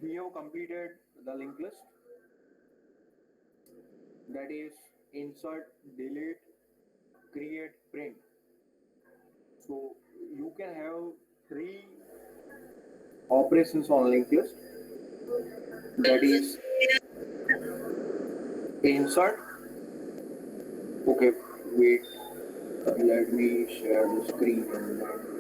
we have completed the linked list, that is insert, delete, create, print. So you can have three operations on linked list, that is insert. Okay, wait, let me share the screen and then.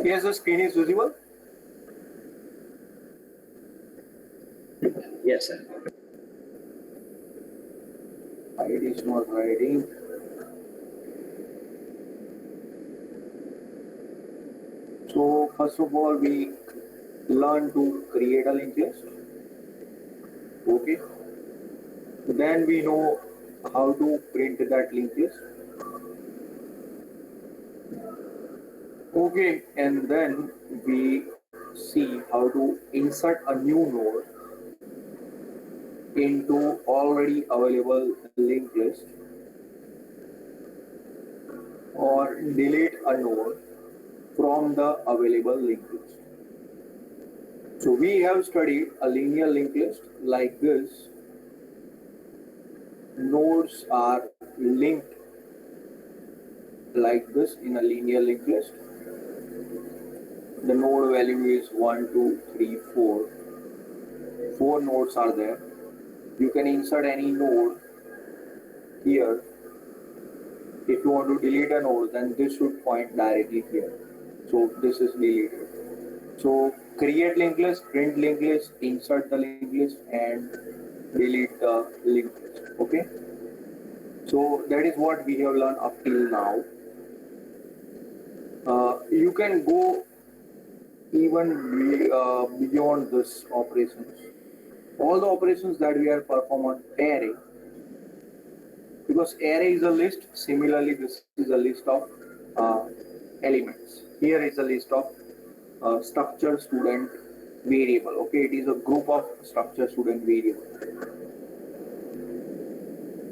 Yes, the screen is visible. Yes, sir. It is not writing. So first of all, we learn to create a linked list. Okay. Then we know how to print that linked list. Okay, and then we see how to insert a new node into already available linked list or delete a node from the available linked list. So we have studied a linear linked list like this. Nodes are linked like this in a linear linked list. The node value is 1, 2, 3, 4. 4 nodes are there. You can insert any node here. If you want to delete a node, then this should point directly here. So this is deleted. So create linked list, print linked list, insert the linked list, and delete the linked list. Okay. So that is what we have learned up till now. You can go even beyond this operations. All the operations that we are perform on array, because array is a list. Similarly, this is a list of uh, elements. Here is a list of structure student variable. Okay, it is a group of structure student variable.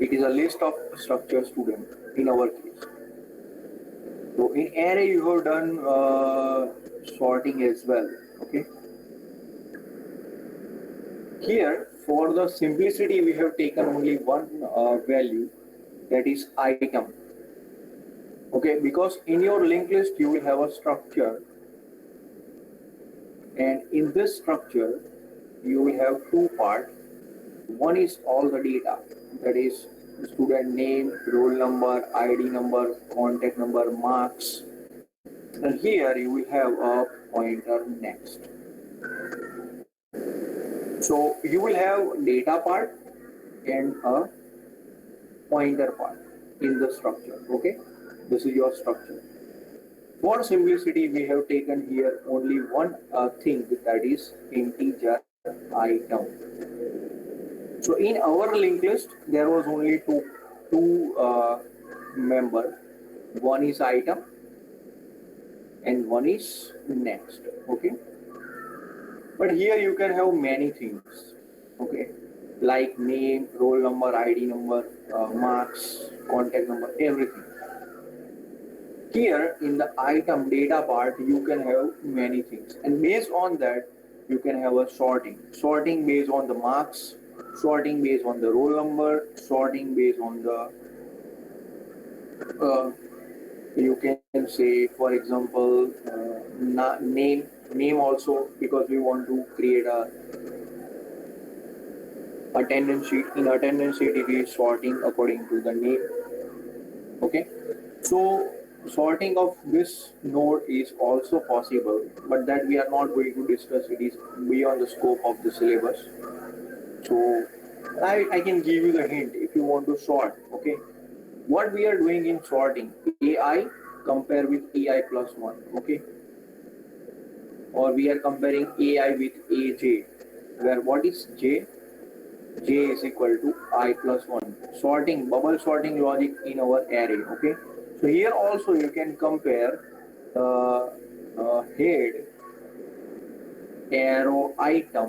It is a list of structure student in our case. So in array you have done sorting as well. Okay. Here for the simplicity we have taken only one value, that is item. Okay, because in your linked list you will have a structure, and in this structure you will have two parts. One is all the data, that is student name, roll number, ID number, contact number, marks, and here you will have a pointer next. So you will have data part and a pointer part in the structure. Okay, this is your structure. For simplicity, we have taken here only one thing, that is integer item. So in our linked list, there was only two members. One is item and one is next. Okay, but here you can have many things. Okay, like name, roll number, ID number, marks, contact number, everything. Here in the item data part, you can have many things, and based on that, you can have a sorting based on the marks, sorting based on the roll number, sorting based on the uh, you can say, for example, name also, because we want to create a attendance sheet. In attendance sheet, it is sorting according to the name. Okay, so sorting of this node is also possible, but that we are not going to discuss. It is beyond the scope of the syllabus. So I can give you the hint if you want to sort. Okay, what we are doing in sorting: AI compare with AI plus 1, okay? Or we are comparing AI with AJ, where what is J? J is equal to I plus 1. Sorting, bubble sorting logic in our array, okay? So here also you can compare head arrow item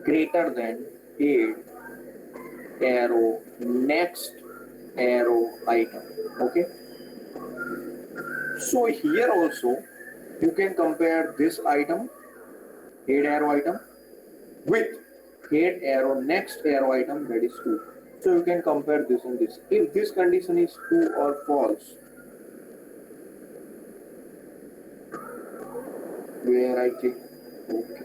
greater than head arrow next arrow item, okay? So here also you can compare this item, head arrow item, with head arrow next arrow item, that is 2. So you can compare this and this. If this condition is true or false, where I click OK.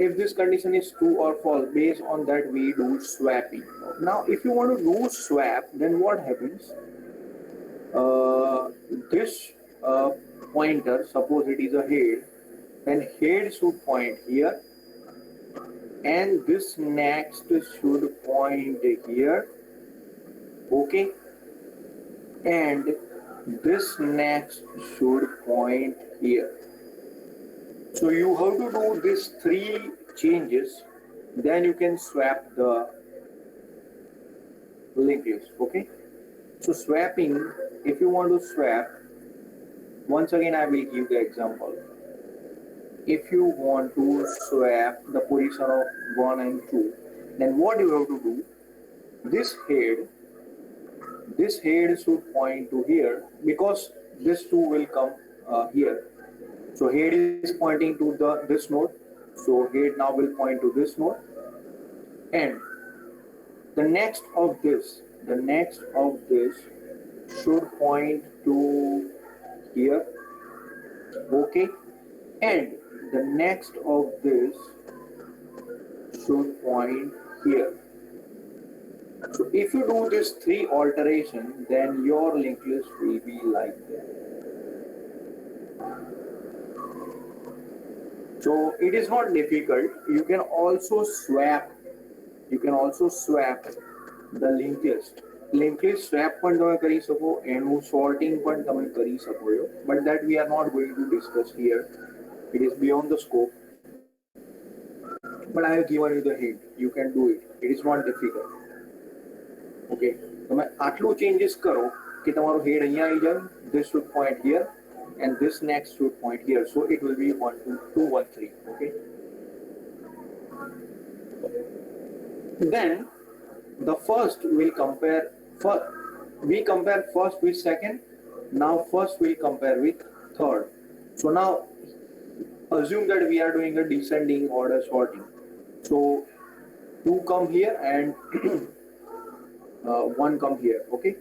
If this condition is true or false, based on that we do swapping. Now if you want to do swap, then what happens? This pointer, suppose it is a head, then head should point here, and this next should point here, okay, and this next should point here. So you have to do these 3 changes, then you can swap the linked list, okay? So swapping, if you want to swap, once again I will give the example. If you want to swap the position of 1 and 2, then what you have to do? This head should point to here, because this 2 will come here. So head is pointing to this node, so head now will point to this node, and the next of this should point to here, okay, and the next of this should point here. So if you do this 3 alteration, then your linked list will be like that. So it is not difficult. You can also swap the linked list. Linked list swap પણ તમે કરી શકો, એનું sorting પણ તમે કરી શકો છો. But that we are not going to discuss here. It is beyond the scope. But I have given you the hint. You can do it. It is not difficult. Okay. તમે આટલું changes કરો કે તમારો head અહીંયા આવી જાય. This should point here, and this next should point here. So it will be 1, 2, 2, 1, 3. Okay. Then the first will compare. We compare first with second. Now first we'll compare with third. So now assume that we are doing a descending order sorting. So 2 come here and 1 come here. Okay.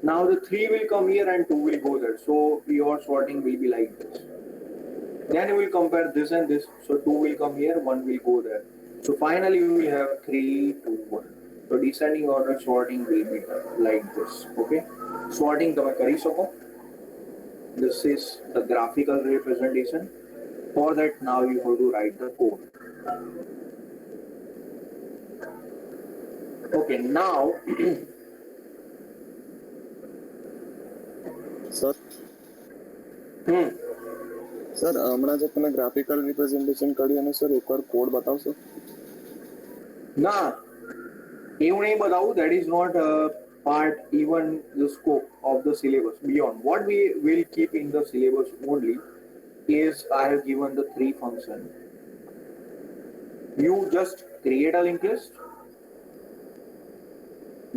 Now the 3 will come here and 2 will go there. So your sorting will be like this. Then we will compare this and this. So 2 will come here, 1 will go there. So finally we will have 3, 2, 1. So descending order sorting will be like this. Okay. Sorting તમે કરી શકો. This is the graphical representation. For that now you have to write the code. Okay, now sir sir હમણાં જે તમે graphical representation કર્યું અને sir એકવાર code બતાવશો? ના, એવું નહીં બતાવું. That is not a part even the scope of the syllabus. Beyond what we will keep in the syllabus only is I have given the 3 functions. You just create a linked list,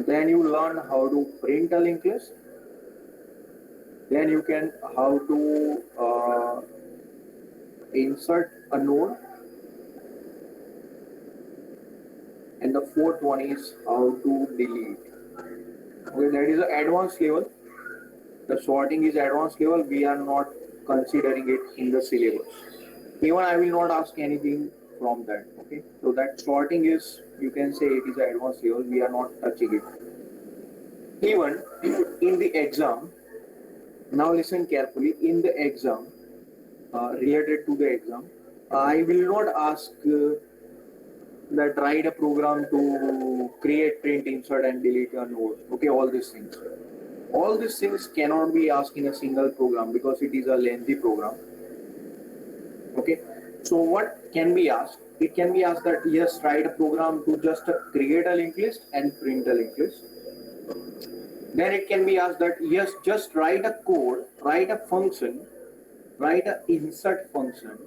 then you learn how to print a linked list, then you can how to insert a node, and the 4th one is how to delete. Okay, that is the advanced level. The sorting is advanced level. We are not considering it in the syllabus. Even I will not ask anything from that. Okay, so that sorting is, you can say it is advanced level. We are not touching it. Even in the exam, now listen carefully. In the exam, related to the exam, I will not ask that write a program to create, print, insert, and delete a node. Okay, all these things. All these things cannot be asked in a single program because it is a lengthy program. Okay, so what can be asked? It can be asked that yes, write a program to just create a linked list and print a linked list. Then it can be asked that yes, just write a code, write a function, write an insert function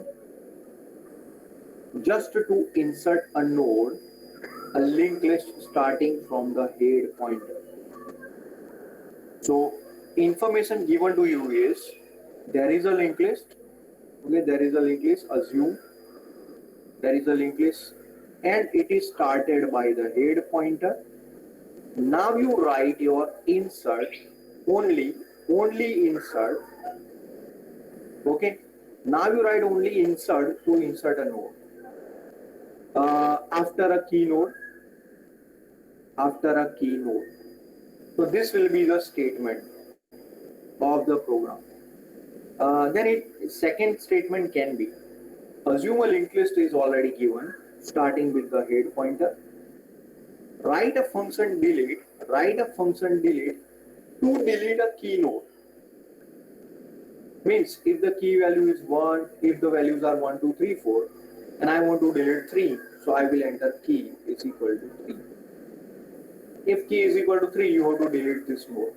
just to insert a node, a linked list starting from the head pointer. So information given to you is there is a linked list. Okay, there is a linked list. Assume there is a linked list, and it is started by the head pointer. Now you write your insert only insert. Okay. Now you write only insert to insert a node. After a key node. So this will be the statement of the program. Second statement can be assume a linked list is already given, starting with the head pointer. Write a function delete to delete a key node. Means if the key value is 1, if the values are 1, 2, 3, 4, and I want to delete 3, so I will enter key is equal to 3. If key is equal to 3, you have to delete this node.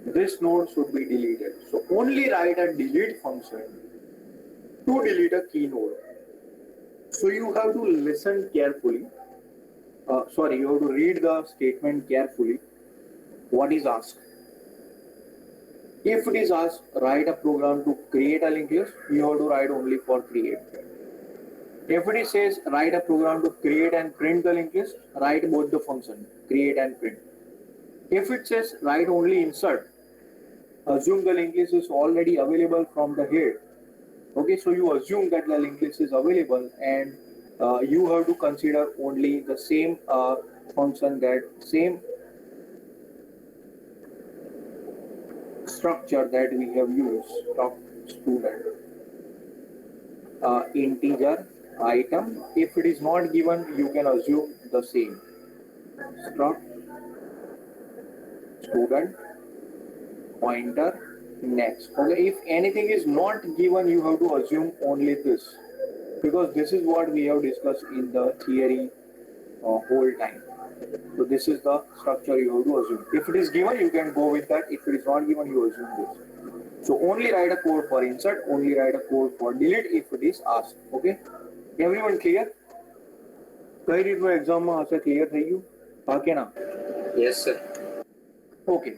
This node should be deleted. So only write a delete function to delete a key node. So you have to listen carefully. You have to read the statement carefully. What is asked? If it is asked, write a program to create a linked list, you have to write only for create. If it says write a program to create and print the linked list, write both the function, create and print. If it says write only insert, assume the linked list is already available from the head. Okay, so you assume that the linked list is available, and you have to consider only the same function, that same structure that we have used, student, integer, item. If it is not given, you can assume the same struct, student, pointer, next. Okay, if anything is not given, you have to assume only this, because this is what we have discussed in the theory whole time. So this is the structure you have to assume. If it is given, you can go with that. If it is not given, you assume this. So only write a code for insert, only write a code for delete if it is asked. Okay, everyone clear? કઈ રીતનું એક્ઝામમાં હશે, clear થઈ ગયું? હા કે ના? Yes sir. Okay,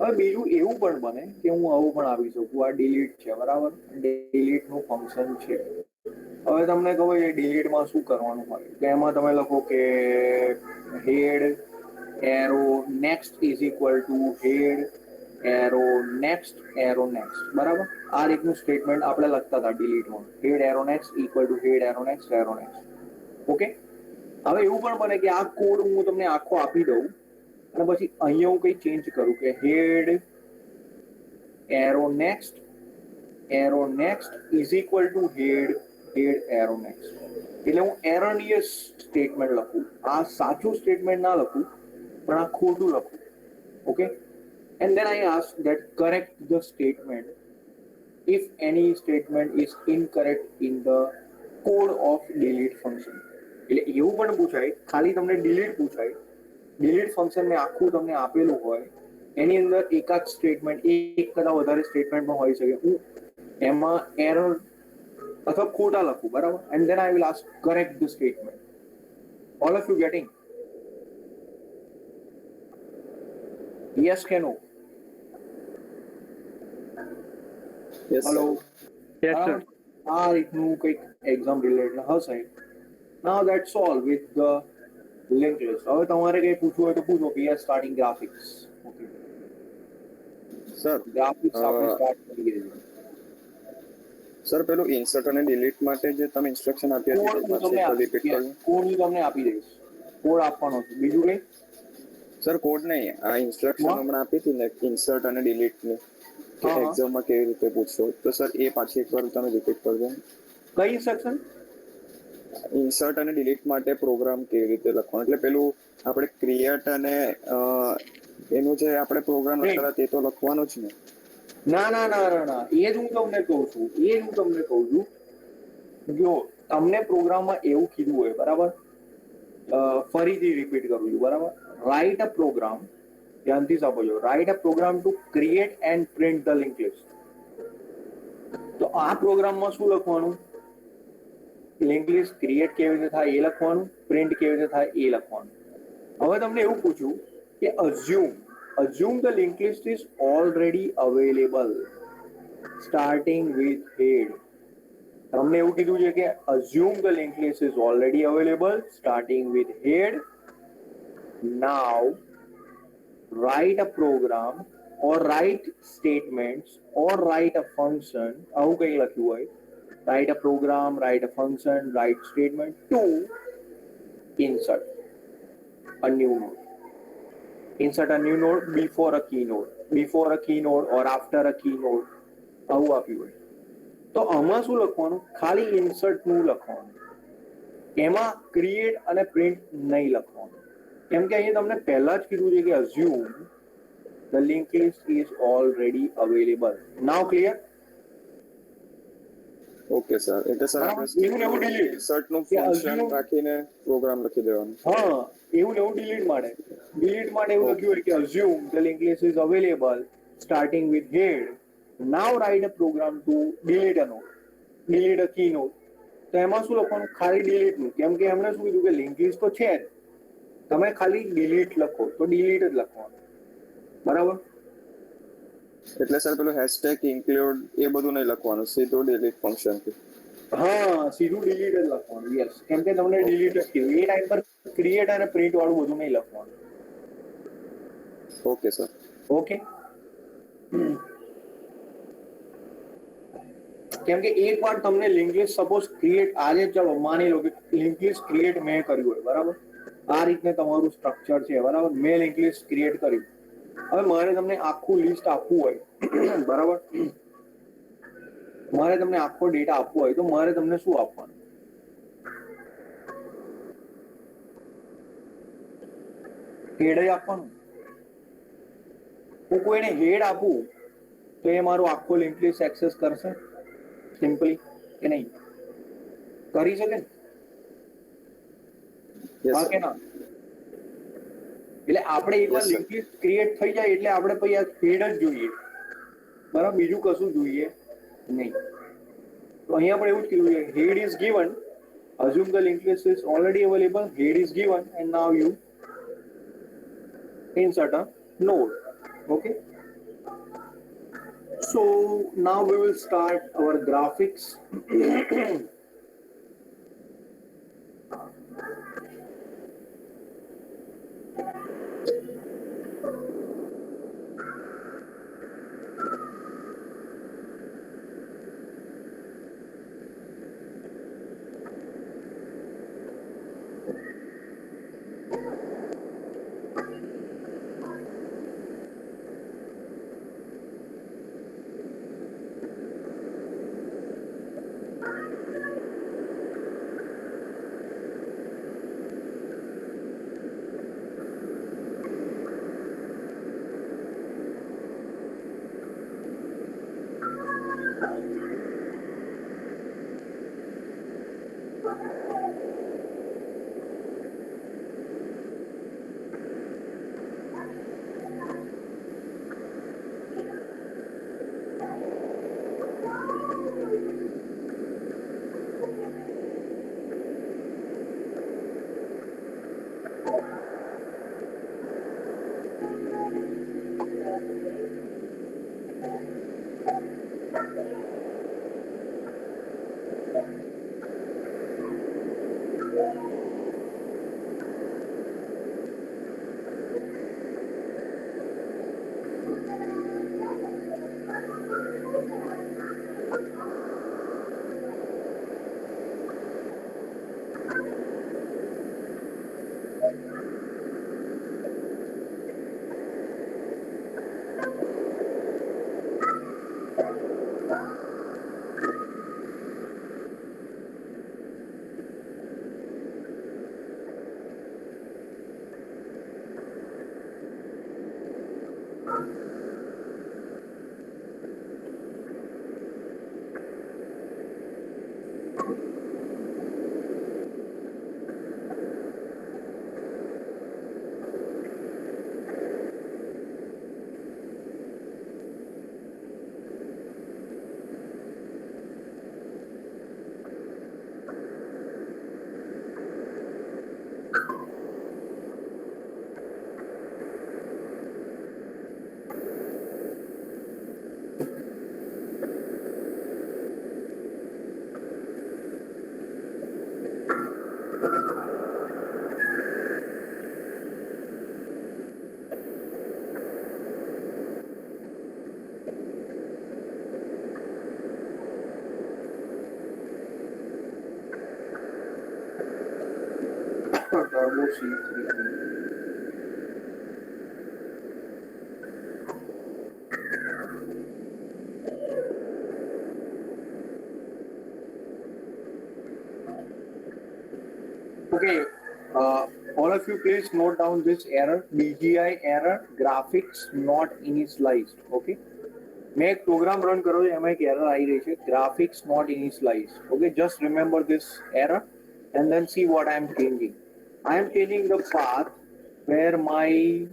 હવે બીજું એવું પણ બને કે હું આવું પણ આપી શકું, આ ડિલીટ છે, બરાબર? ડિલીટનું ફંક્શન છે. હવે તમને ખબર છે ડિલીટમાં શું કરવાનું હોય, તો એમાં તમે લખો કે head arrow next is equal to head arrow next બરાબર? આ રીતનું સ્ટેટમેન્ટ આપણે લખતા હતા ડિલીટમાં, head arrow next equal to head arrow next. Okay, હવે એવું પણ બને કે આ કોડ હું તમને આખો આપી દઉં અને પછી અહીંયા હું કંઈ ચેન્જ કરું કે head arrow next is equal to head arrow next. એટલે હું એરનિયસ સ્ટેટમેન્ટ લખું, આ સાચું સ્ટેટમેન્ટ ના લખું પણ આ ખોટું લખું. Okay, and then I ask that correct the statement if any statement is incorrect in the code of delete function. એટલે એવું પણ પૂછાય, ખાલી તમને delete પૂછાય, delete function ને આખું તમને આપેલું હોય, એની અંદર એકાદ સ્ટેટમેન્ટ, એક કરતા વધારે સ્ટેટમેન્ટ પણ હોઈ શકે, હું એમાં એરર અથવા ખોટા લખું, બરાબર? and then I will ask correct the statement. All of you getting? Yes કે no? Yes, Hello? Yes, sir. આ રીતનું કંઈક એક્ઝામ રિલેટેડ હશે. Now that's all with the linked list. હવે તમારે કંઈ પૂછવું હોય તો પૂછો કે yes starting graphics. Okay sir, graphics આપણે સ્ટાર્ટ કરીએ છીએ. સર પેલું ઇન્સર્ટ અને ડિલીટ માટે જે તમે ઇન્સ્ટ્રક્શન આપી હતી કોડ હું તમને રિપીટ કરો. કોડ હું તમને આપી દઈશ, કોડ આપવાનો છે, બીજું કંઈ? સર કોડ નહીં, આ ઇન્સ્ટ્રક્શન હમણાં આપી હતી ને ઇન્સર્ટ અને ડિલીટની, કે એક્ઝામમાં કેવી રીતે પૂછશો, તો સર એ પાછી એકવાર તમે રિપીટ કરજો. કઈ ઇન્સ્ટ્રક્શન? ઇન્સર્ટ અને ડિલીટ માટે પ્રોગ્રામ કેવી રીતે લખવાનો, એટલે પેલું આપણે ક્રિએટ અને એનું જે આપણે પ્રોગ્રામ લખેલા તે તો લખવાનો જ ને? ના ના ના ના ના, એ જ હું તમને કહું છું, જો તમને પ્રોગ્રામમાં એવું કીધું હોય, બરાબર, ફરીથી રિપીટ કરું છું, બરાબર, રાઇટ અ પ્રોગ્રામ, ધ્યાનથી સાંભળજો, write a program to create and print the link list. તો આ પ્રોગ્રામમાં શું લખવાનું? લિંક લિસ્ટ ક્રિએટ કેવી રીતે થાય એ લખવાનું, પ્રિન્ટ કેવી રીતે થાય એ લખવાનું. હવે તમને એવું પૂછ્યું કે assume the linked list is already available starting with head. તમને એવું કીધું છે કે assume the linked list is already available starting with head. Now write a program or write statements or write a function, આવું કંઈ લખ્યું હોય, write a program, write a function, write statement to insert a new node. Insert a new node before a key node or after a key node, આવું આપ્યું હોય. તો આમાં શું લખવાનું? ખાલી ઇન્સર્ટ નું લખવાનું, એમાં ક્રિએટ અને પ્રિન્ટ નહીં લખવાનું, કેમ કે અહીંયા તમને પહેલા જ કીધું છે કે assume the linked list is already available. Now clear? Okay sir, એટલે સર આપણે ઇન્સર્ટ નું ફંક્શન રાખીને પ્રોગ્રામ લખી દેવાનું. હા, એવું ને એવું ડિલીટ માટે એવું લખ્યું હોય કે assume the linked list is available starting with head. Now write a program to delete a node, delete a key node. તો એમાં શું લખવાનું? ખાલી ડિલીટ નું, કેમ કે એમણે શું કીધું કે લિંક લિસ્ટ તો છે જ, તમે ખાલી ડિલીટ લખો તો ડિલીટ જ લખવાનું, બરાબર? એટલે સર પેલું હેશટેગ ઇન્ક્લુડ એ બધું નહીં લખવાનું, સીધું ડિલીટ ફંક્શન થી? હા, સીધું ડિલીટ જ લખવાનું, યસ, કેમ કે તમને ડિલીટ જ કીધું, એ ટાઈમ પર ક્રિએટ અને પ્રિન્ટ વાળું બધું નહીં લખવાનું. Okay sir. ઓકે, કેમ કે એક વાર તમને લિંક લિસ્ટ સપોઝ ક્રિએટ, આજે ચલો માની લો કે લિંક લિસ્ટ ક્રિએટ મેં કર્યું હોય, બરાબર, આ રીતને તમારું સ્ટ્રક્ચર છે, બરાબર, મેં લિંક લિસ્ટ ક્રિએટ કર્યું. હવે મારે તમને આખું લિસ્ટ આપવું હોય, બરાબર, મારે તમને આખો ડેટા આપવો હોય તો મારે તમને શું આપવાનું? હેડ જ આપવાનું. હું કોઈને હેડ આપું તો એ મારું આખો લિંક લિસ્ટ એક્સેસ કરશે સિમ્પલી કે નહીં? કરી શકે ને? હા કે ના? એટલે આપણે એકવાર લિંક લિસ્ટ ક્રિએટ થઈ જાય એટલે આપણે પછી આ હેડ જ જોઈએ, બરાબર, બીજું કશું જોઈએ નહીં. તો અહીંયા પણ એવું જ કીધું છે, head is given, assume the linked list is already available, head is given, and now you insert a node. Okay, so now we will start our graphics. Turbo C3. Okay, all of you please note down this error, BGI error, graphics not initialized. Okay, मैं एक program run करो M एक error आई रही है, graphics not initialized. Okay, just remember this error and then see what I am changing. I am changing the path where my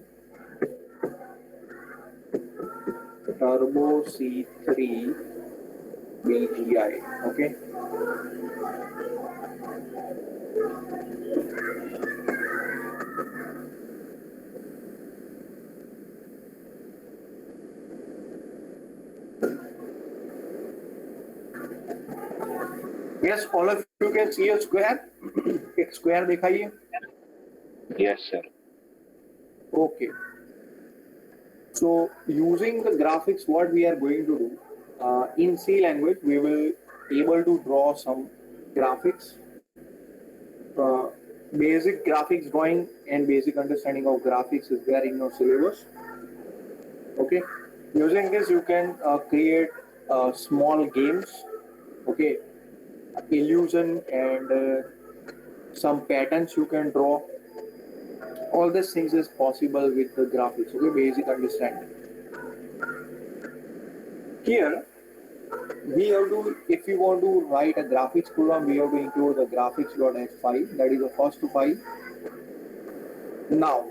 Turbo C3 BGI. Okay. Yes, all of you can see a square. एक square दिखाइए. Yes, sir. Okay. So using the graphics, what we are going to do in C language, we will able to draw some graphics. Basic graphics drawing and basic understanding of graphics is there in your syllabus. Okay. Using this, you can create small games. Okay. Illusion and some patterns you can draw. All these things is possible with the graphics. Okay, basic understanding. Here, we have to, if we want to write a graphics program, we have to include the graphics.h file. That is the first file. Now,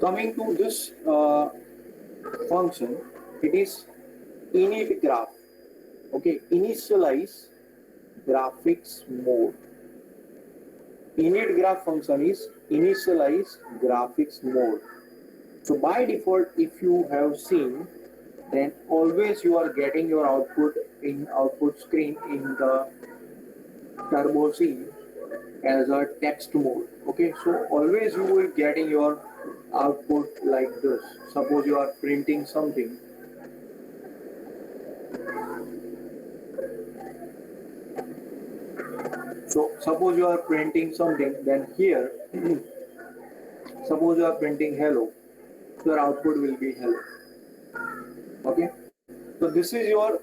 coming to this function, it is init graph. Okay, initialize graphics mode. Init graph function is initialize graphics mode. So by default, if you have seen, then always you are getting your output in output screen in the Turbo C as a text mode. Okay, so always you will getting your output like this. Suppose you are printing something. So suppose you are printing something, then here, suppose you are printing hello, so your output will be hello. Okay, so this is your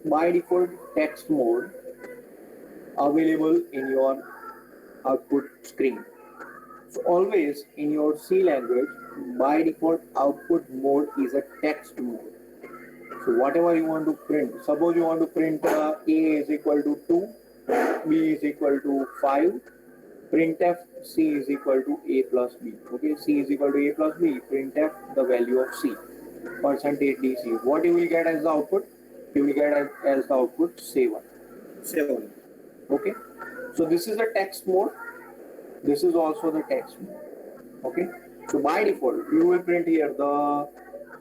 by default text mode available in your output screen. So always in your C language, by default output mode is a text mode. So whatever you want to print, suppose you want to print A is equal to 2, B is equal to 5, printf C is equal to A plus B. Okay, C is equal to A plus B, printf the value of C, percentage DC. What you will get as the output? You will get as the output 7. 7. Okay, so this is the text mode. This is also the text mode. Okay, so by default, you will print here the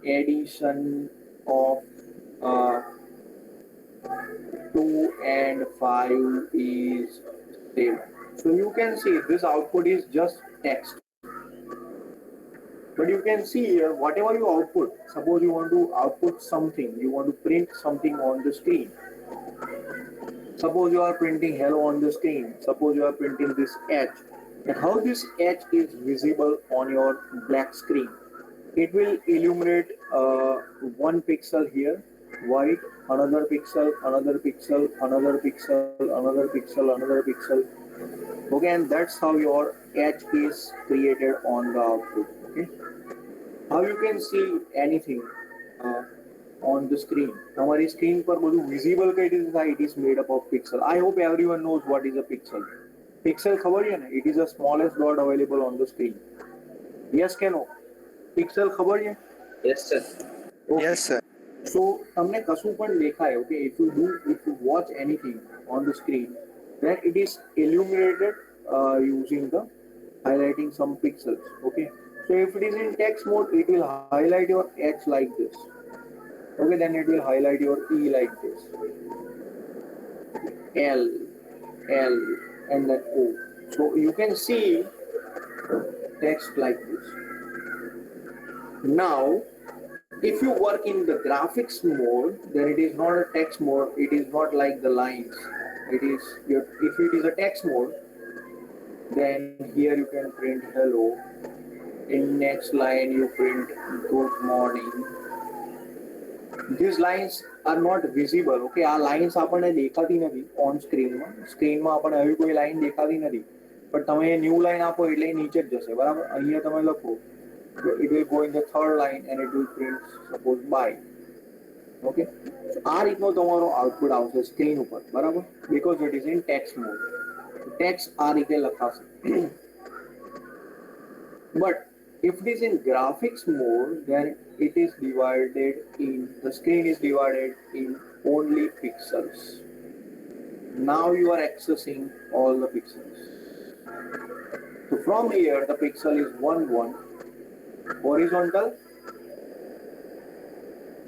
addition of 2 and 5 is 7. So you can see this output is just text. But you can see here, whatever you output, suppose you want to output something, you want to print something on the screen. Suppose you are printing hello on the screen. Suppose you are printing this H. And how this H is visible on your black screen? It will illuminate one pixel here, white, another pixel, another pixel, another pixel, another pixel, another pixel. Okay, and that's how your H is created on the output. Okay. How you can see anything uh, on the screen? તમારી screen પર બધું visible કઈ રીતે થાય? It is made up of pixel. I hope everyone knows what is a pixel. Pixel ખબર છે ને? It is the smallest dot available on the screen. Yes કે no? Pixel ખબર છે? Yes, sir. Okay. Yes sir. So તમને કશું પણ દેખાય, okay, if you watch anything on the screen, then it is illuminated using the highlighting some pixels, okay. So if it is in text mode, it will highlight your H like this, okay, then it will highlight your E like this, L, L, and then O. So you can see text like this. Now if you work in the graphics mode, then it is not a text mode, it is not like the lines. It is if it is a text mode, then here you can print hello. In next line you print good morning. These lines are not visible, okay. આ lines આપણને દેખાતી નથી on screen માં. Screen માં આપણને આવી કોઈ line દેખાતી નથી. પણ તમે ન્યૂ લાઈન આપો એટલે એ નીચે જ જશે, બરાબર. અહીંયા તમે લખો, it will go in the third line and it will print suppose bye, okay. So આ રીતનો તમારો આઉટપુટ આવશે સ્ક્રીન ઉપર, બરાબર, because it is in text mode. Text આ રીતે લખાશે. But if it is in graphics mode, then it is divided in, the screen is divided in only pixels. Now you are accessing all the pixels. So from here the pixel is 1 1 horizontal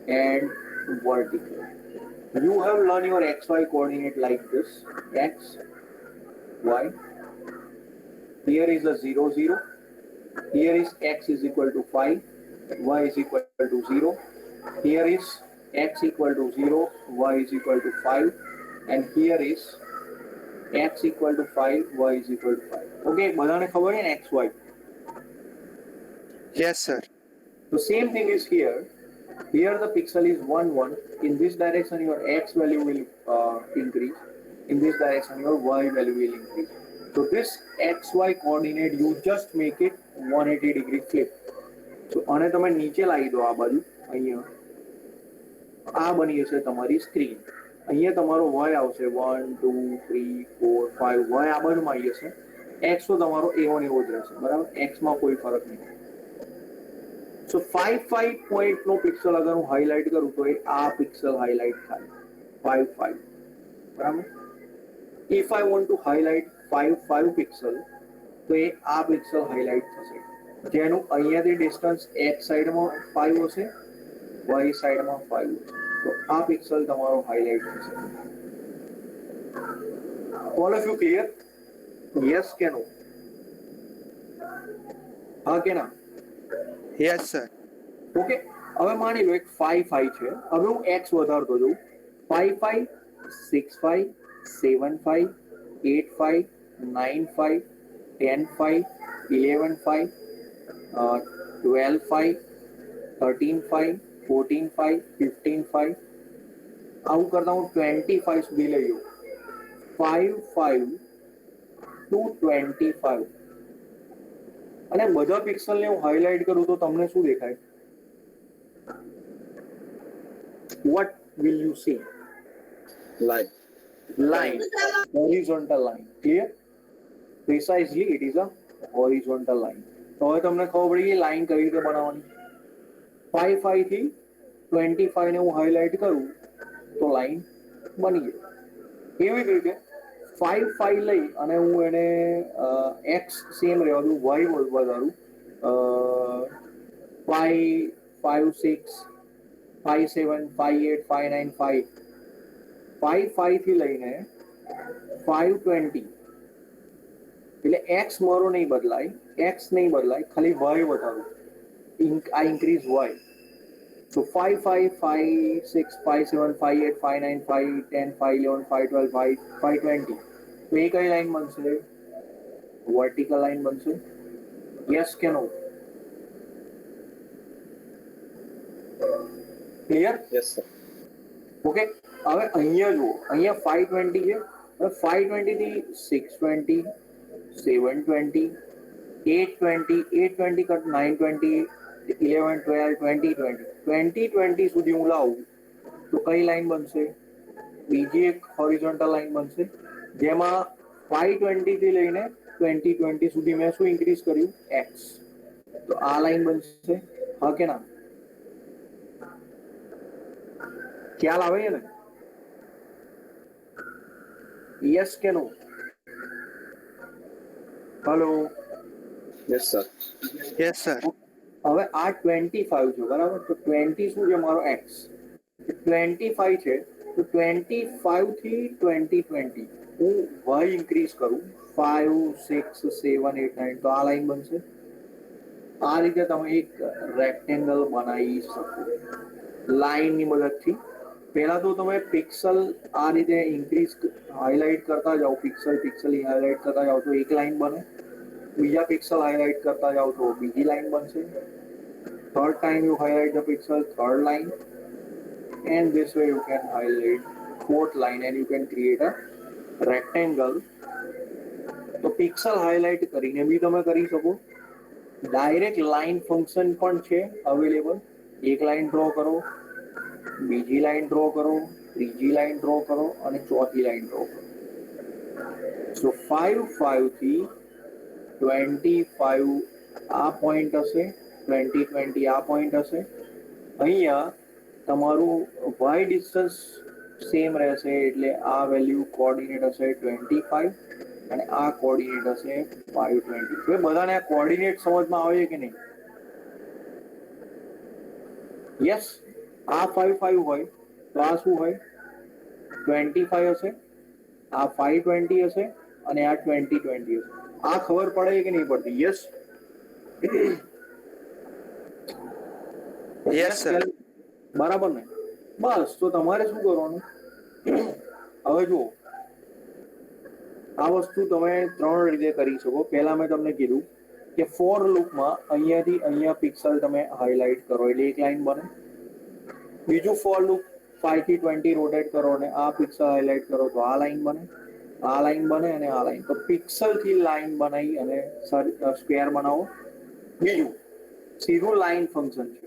and vertical. You have learned your xy coordinate like this, x, y. Here is a 0 0. Here is x is equal to 5, y is equal to 0. Here is x equal to 0, y is equal to 5, and here is x equal to 5, y is equal to 5. Okay, બધાને ખબર છે ને x, y? Yes sir. So same thing is here. Here the pixel is 1 1. In this direction your x value will increase. In this direction your y value will increase. So this xy coordinate you just make it 180 degree flip. So આને તમે નીચે લાવી દો, આ બાજુ અહીંયા આ બની જશે તમારી સ્ક્રીન. અહીંયા તમારો y આવશે 1 2 3 4 5. y આ બાજુમાં આવી જશે. x તો તમારો એવો ને એવો જ રહેશે, બરાબર. x માં કોઈ ફરક નહીં. So 5 5 point નો પિક્સલ અગર હું હાઇલાઇટ કરું તો એ આ પિક્સલ હાઇલાઇટ થાય 5 5, બરાબર. If I want to highlight 5 5 pixel, તો એ આ પિક્સલ હાઇલાઇટ થશે, જેનું અહીંયાથી ડિસ્ટન્સ x સાઈડમાં 5 હશે, y સાઈડમાં 5 હશે. તો આ પિક્સલ તમારો હાઇલાઇટ થશે. All of you clear? Yes કે no? હા કે ના? Yes sir. ઓકે, હવે માની લો એક 5 5 છે. હવે હું x વધારતો જઉં, 5 5 6 5 7 5 8 5 9 5 10 5 11 5 12 5 13 5 14 5 15 5. આવું કરતા હું 25 સુધી લઈ જાઉં. 5 5 to 25. અને બધા પિક્સલને હું હાઇલાઇટ કરું તો તમને શું દેખાય? What will you see? Line. Line, horizontal line. Clear? Precisely, it is a horizontal line. તો હવે તમને ખબર પડી કે લાઈન કઈ રીતે બનાવવાની. 5 5 થી 25 ને હું હાઇલાઇટ કરું તો લાઈન બની ગઈ. એવી જ રીતે 5 5 લઈ અને હું એને x સેમ રહેવા દઉં, y વધારું, 5 5 6 5 7 5 8 5 9 5. 5 5 થી લઈને 5 20 એટલે x મારો નહીં બદલાય, x નહીં બદલાય, ખાલી y વધારું. I increase y. So 5 5 5 6 5 7 5 8 5 9 5 10 5 11 5 12 5 5 20. તો એ કઈ લાઈન બનશે? વર્ટિકલ લાઈન બનશે. યસ કે નો? ક્લિયર? Yes sir. ઓકે, હવે અહીંયા જુઓ, અહીંયા 520 છે. હવે 520 થી 620 720 820 820 કટ 920 11, 12, 20, 20. 20, 20 સુધી હું લાવું તો કઈ લાઈન બનશે? બીજી એક હોરિઝોન્ટલ લાઈન બનશે જેમાં 520 થી લઈને 2020 સુધી મેં શું ઇન્ક્રીઝ કર્યું? x. તો આ લાઈન બનશે, હા કે ના? ખ્યાલ આવે છે ને? યસ કે no? Hello. Yes sir. Yes sir. હવે આ 25 છે બરાબર, તો 20 શું છે મારો x, 25 છે તો 25 થી 2020 હું y ઇન્ક્રીઝ કરું 5, 6, 7, 8, 9 તો આ લાઈન બનશે. આ રીતે તમે એક રેક્ટેંગલ બનાવી શકો લાઈન ની મદદથી. પહેલા તો તમે પિક્સલ આ રીતે ઇન્ક્રીઝ હાઇલાઇટ કરતા જાઓ, પિક્સલ હાઇલાઇટ કરતા જાઓ તો એક લાઈન બને, બીજા પિક્સલ હાઇલાઇટ કરતા જાઓ તો બીજી લાઈન બનશે. Third time you highlight the pixel, third line, and this way you can highlight fourth line and you can create a rectangle. તો પિક્સલ હાઇલાઇટ કરીને બી તમે કરી શકો. ડાયરેક્ટ લાઈન ફંક્શન પણ છે અવેલેબલ. એક લાઈન ડ્રો કરો, બીજી લાઈન ડ્રો કરો, ત્રીજી લાઈન ડ્રો કરો અને ચોથી લાઈન ડ્રો કરો. સો 5, 5 થી 25 આ પોઈન્ટ હશે, 20, આ પોઈન્ટ હશે. અહીંયા તમારું y ડિસ્ટન્સ સેમ રહેશે એટલે આ વેલ્યુ કોઓર્ડિનેટ હશે 25 અને આ કોઓર્ડિનેટ હશે 520. હવે બધાને આ કોઓર્ડિનેટ સમજમાં આવે છે કે નહીં? યસ. આ 5, 5 હોય તો આ શું હોય? 25 હશે, આ 520 હશે અને આ 20 હશે. આ ખબર પડે કે નહીં પડતી? યસ. Yes sir. બરાબર ને? બસ તો તમારે શું કરવાનું? હવે જુઓ, આ વસ્તુ તમે 3 રીતે કરી શકો. પહેલા મેં તમને કીધું કે ફોર લૂપમાં અહીંયાથી અહીંયા પિક્સલ તમે હાઇલાઇટ કરો એટલે એક લાઈન બને. બીજું ફોર લૂપ 5 થી 20 રોટેટ કરો અને આ પિક્સલ હાઇલાઇટ કરો તો આ લાઈન બને, આ લાઈન બને અને આ લાઈન. તો પિક્સલ થી લાઈન બનાવી અને સ્ક્વેર બનાવો. બીજું સીધું લાઈન ફંક્શન છે.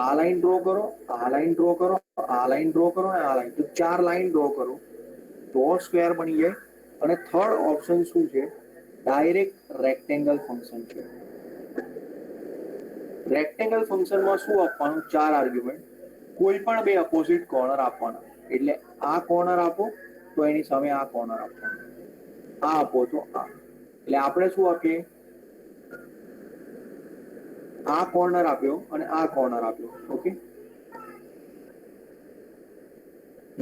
આ લાઈન ડ્રો કરો, આ લાઈન ડ્રો કરો, આ લાઈન ડ્રો કરો અને આ લાઈન. તો 4 લાઈન ડ્રો કરો તો સ્ક્વેર બની જાય. અને થર્ડ ઓપ્શન શું છે? ડાયરેક્ટ રેક્ટેંગલ ફંક્શન છે. રેક્ટેંગલ ફંક્શનમાં શું આપવાનું? 4 આર્ગ્યુમેન્ટ, કોઈ પણ બે અપોઝિટ કોર્નર આપવાના. એટલે આ કોર્નર આપો તો એની સામે આ કોર્નર આપવાનું, આ આપો તો આ. એટલે આપણે શું આપીએ? આ કોર્નર આપ્યો અને આ કોર્નર આપ્યો. ઓકે,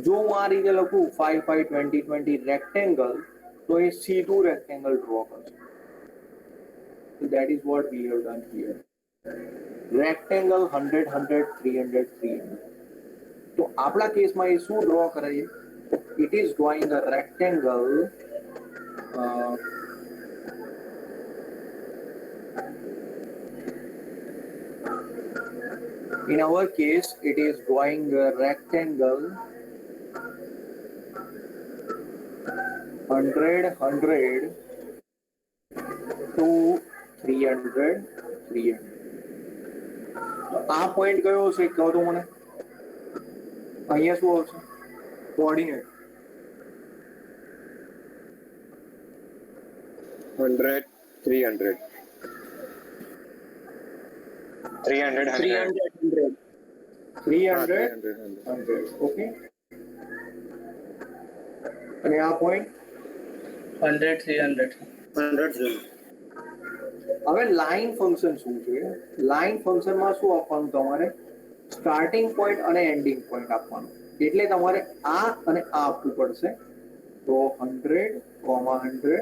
જો હું આ રીતે લખું 5, 5, 20, 20 રેક્ટેંગલ તો એ સીધું રેક્ટેંગલ ડ્રો કરશે. So that is what we have done here. Rectangle 100, 100, 300, 300. તો આપણા કેસમાં એ શું ડ્રો કરે છે? It is drawing a rectangle in our case it is drawing a rectangle 100, 100 to 300, 300. આ પોઈન્ટ કયો હશે કહો તો મને? અહીંયા શું આવશે? કોઓર્ડિનેટ 100, 300. 300, 100. 300, 300. 100. ઓકે, અને આ પોઈન્ટ 100, 300. 100. હવે લાઈન ફંક્શન શું છે? લાઈન ફંક્શનમાં શું આપવાનું? તમારે સ્ટાર્ટિંગ પોઈન્ટ અને એન્ડિંગ પોઈન્ટ આપવાનું. એટલે તમારે આ અને આ આપવું પડશે. તો 100, 100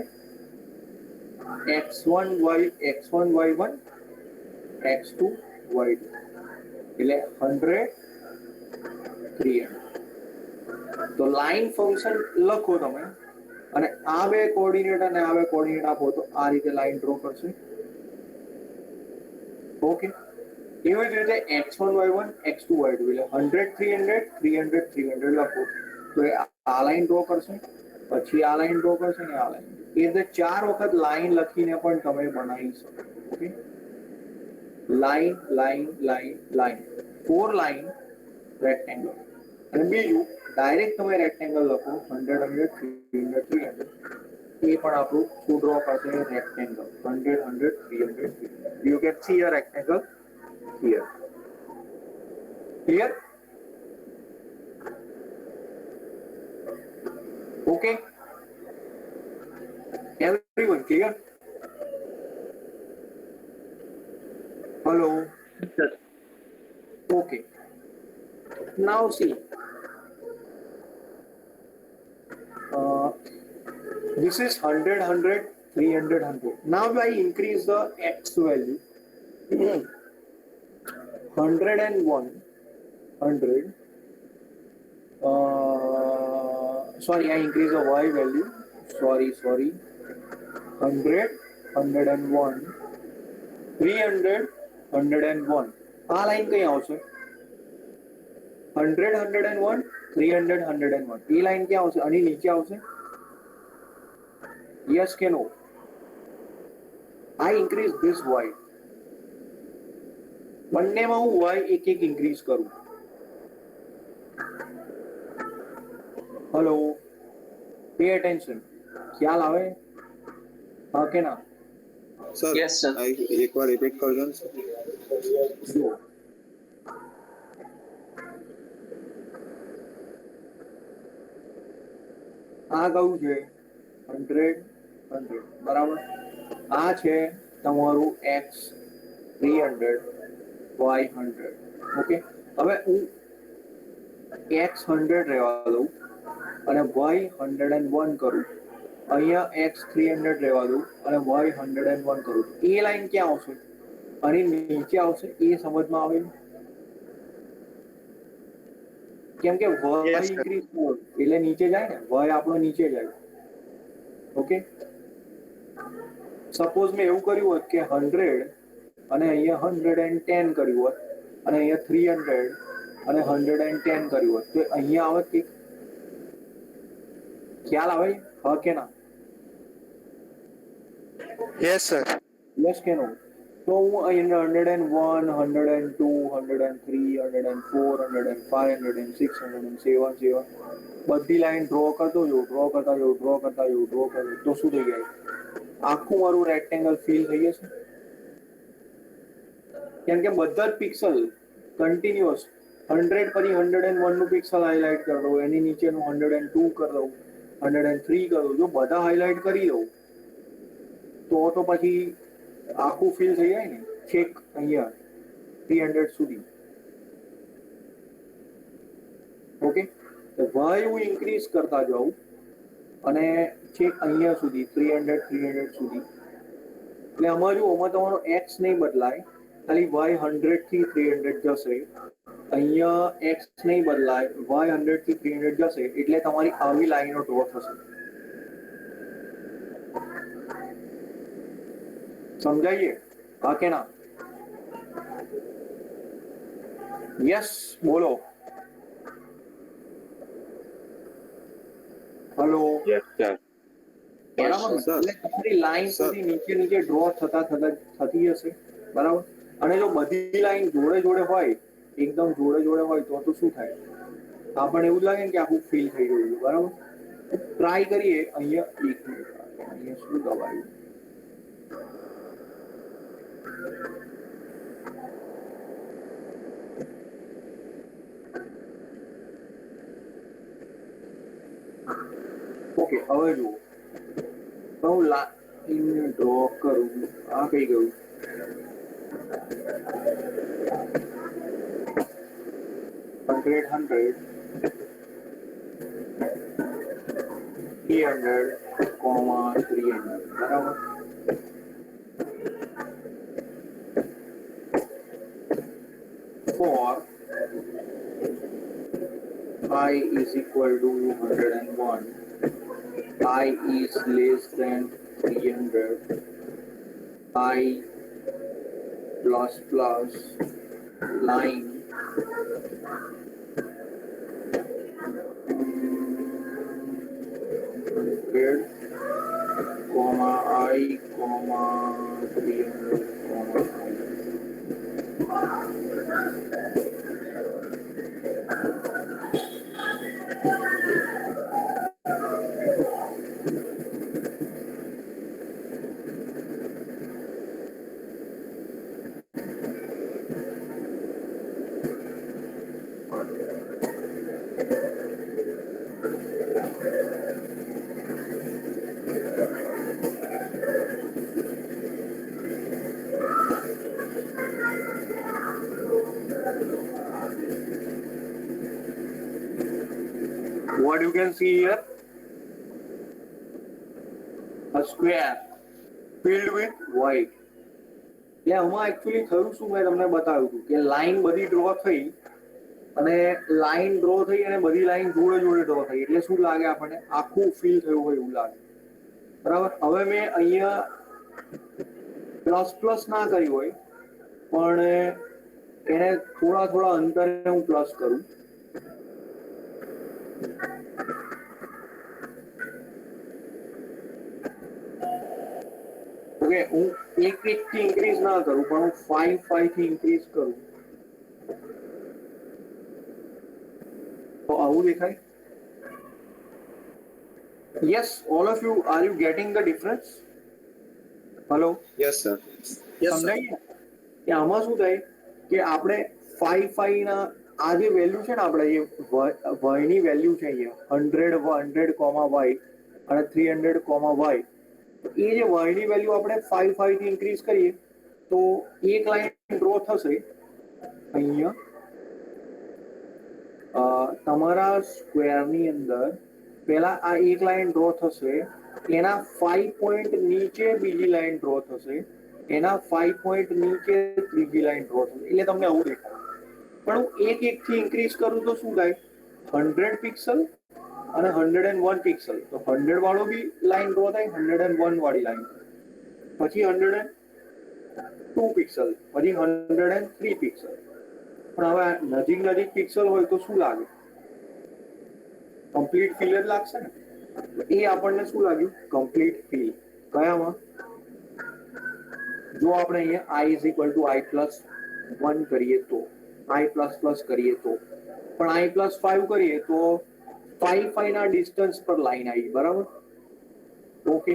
x1 y1 x2 y2 એટલે 100, 300. તો લાઈન ફંક્શન લખો તમે અને આ બે કોઓર્ડિનેટ અને આ બે કોઓર્ડિનેટ આપો તો આ રીતે લાઈન ડ્રો કરશે. ઓકે, એવી જ રીતે x1 y1 x2 y2 એટલે 100, 300, 300, 300 લખો તો એ આ લાઈન ડ્રો કરશે, પછી આ લાઈન ડ્રો કરશે ને આ લાઈન. એ રીતે 4 વખત લાઈન લખીને પણ તમે બનાવી શકો. Okay, line line line line 4 line rectangle અને બીજું ડાયરેક્ટ તમે રેક્ટેંગલ લખો 100 100 300 300 એ પણ આપણું શું ડ્રો કરશે rectangle 100 100 300 300 you can see a rectangle here clear okay everyone clear hello Sir. okay now see this is 100 100 300 100 now I increase the x value 101 100 sorry I increase the y value sorry 100 101 300 101 આ line કઈ આવશે 100 101 300 101 એ line ક્યાં આવશે આની નીચે આવશે yes કે no I increase this y બંનેમાં હું y એક એક ઇન્ક્રીઝ કરું હેલો પે અટેન્શન ખ્યાલ આવે હા કે ના સર Yes, sir. એકવાર રિપીટ કરજો ને સર જુઓ આ કયું છે 100 100 બરાબર આ છે તમારું x 300 y 100 ઓકે હવે હું x 100 રહેવા દઉં અને y 101 કરું અહીંયા x 300 રહેવા દઉં અને y 101 કરું એ લાઈન ક્યાં આવશે અને નીચે આવશે એ સમજમાં આવે કેમ કે y Yes, sir. ઇન્ક્રીઝ એટલે નીચે જાય ને y આપણો નીચે જાય ઓકે સપોઝ મેં એવું કર્યું હોત કે 100 અને અહીંયા 110 કર્યું હોત અને અહીંયા 300 અને 110 કર્યું હોત તો અહીંયા આવત કે ખ્યાલ આવે હા કે ના Yes, sir. યસ કે નો તો હું અહીંયા 101 102 103 104 105 106 107 બધી લાઈન ડ્રો કરતો જાઉં ડ્રો કરતા જાઉં તો શું થઈ જાય આખું મારું રેક્ટેંગલ ફિલ થઈ જશે કેમ કે બધા જ પિક્સલ કન્ટિન્યુઅસ 100 પછી 101 નું પિક્સલ હાઇલાઇટ કરી દઉં એની નીચેનું 102 કરી દઉં 103 કરી દઉં જો બધા હાઇલાઇટ કરી દઉં તો પછી આખું ફિલ થઈ જાય ને છેક અહીંયા 300 સુધી ઓકે તો y હું ઇન્ક્રીઝ કરતા જાઉં અને છેક અહીંયા સુધી 300 300 સુધી એટલે આમાં જો આમાં તમારો x નહીં બદલાય ખાલી y 100 થી 300 જશે અહીંયા x નહીં બદલાય y 100 થી 300 જશે એટલે તમારી આવી લાઈનો ડ્રો થશે समझाइए हाँ के ना यस बोलो हेलो Yes, sir. બરાબર ને? sir. એટલે તમારી લાઈન Sir. સુધી નીચે ડ્રો થતી હશે બરાબર અને જો બધી લાઈન જોડે જોડે હોય એકદમ જોડે હોય તો શું થાય આપણને એવું જ લાગે ને કે આખું ફીલ થઈ ગયું છે બરાબર ટ્રાય કરીએ અહીંયા એક મિનિટ અહીંયા શું દબાયું ઓકે હવે જુઓ તો હું લાઈન ડ્રો કરું આ કઈ ગયું 100 100 300 300 બરાબર for I is equal to 101 I is less than 300 I plus line squared comma I comma 300 comma I What you can see here? A square filled with white. એટલે આમાં એકચ્યુઅલી થયું શું મેં તમને બતાવ્યું હતું કે લાઈન બધી ડ્રો થઈ અને લાઈન ડ્રો થઈ અને બધી લાઈન જોડે જોડે ડ્રો થઈ એટલે શું લાગે આપણને આખું ફીલ થયું હોય એવું લાગે બરાબર હવે મેં અહીંયા પ્લસ પ્લસ ના કર્યું હોય પણ એને થોડા થોડા અંતરે હું પ્લસ કરું ઓકે હું એક થી ઇન્ક્રીઝ ના કરું પણ હું 5 થી ઇન્ક્રીઝ કરું તો આવું દેખાય yes all of you are you getting the difference hello yes sir સમજાય કે આમાં શું થાય કે આપણે 5 ના આ જે વેલ્યુ છે ને આપણે જે y ની વેલ્યુ છે અહીંયા 100 y અને 300 y એ જે y ની વેલ્યુ આપણે 5 થી ઇન્ક્રીઝ કરીએ તો એક લાઈન ડ્રો થશે અહીંયા તમારા સ્ક્વેરની અંદર પહેલા આ એક લાઈન ડ્રો થશે એના 5 પોઈન્ટ નીચે બીજી લાઈન ડ્રો થશે એના 5 પોઈન્ટ નીચે ત્રીજી લાઈન ડ્રો થશે એટલે તમને આવું દેખાય પણ હું એક થી ઇન્ક્રીઝ કરું તો શું થાય 100 પિક્સલ અને 101 પિક્સલ તો 100 વાળો બી લાઈન ડ્રો થાય 101 વાળી લાઈન પછી 102 પિક્સલ પછી 103 પિક્સલ પણ હવે નજીક નજીક પિક્સલ હોય તો શું લાગે કમ્પ્લીટ ફીલ જ લાગશે ને એ આપણને શું લાગ્યું કમ્પ્લીટ ફીલ કયામાં જો આપણે અહીંયા i i+1 કરીએ તો i++ કરીએ તો પણ i+5 કરીએ તો 5 ના ડિસ્ટન્સ પર લાઈન આવી બરાબર ઓકે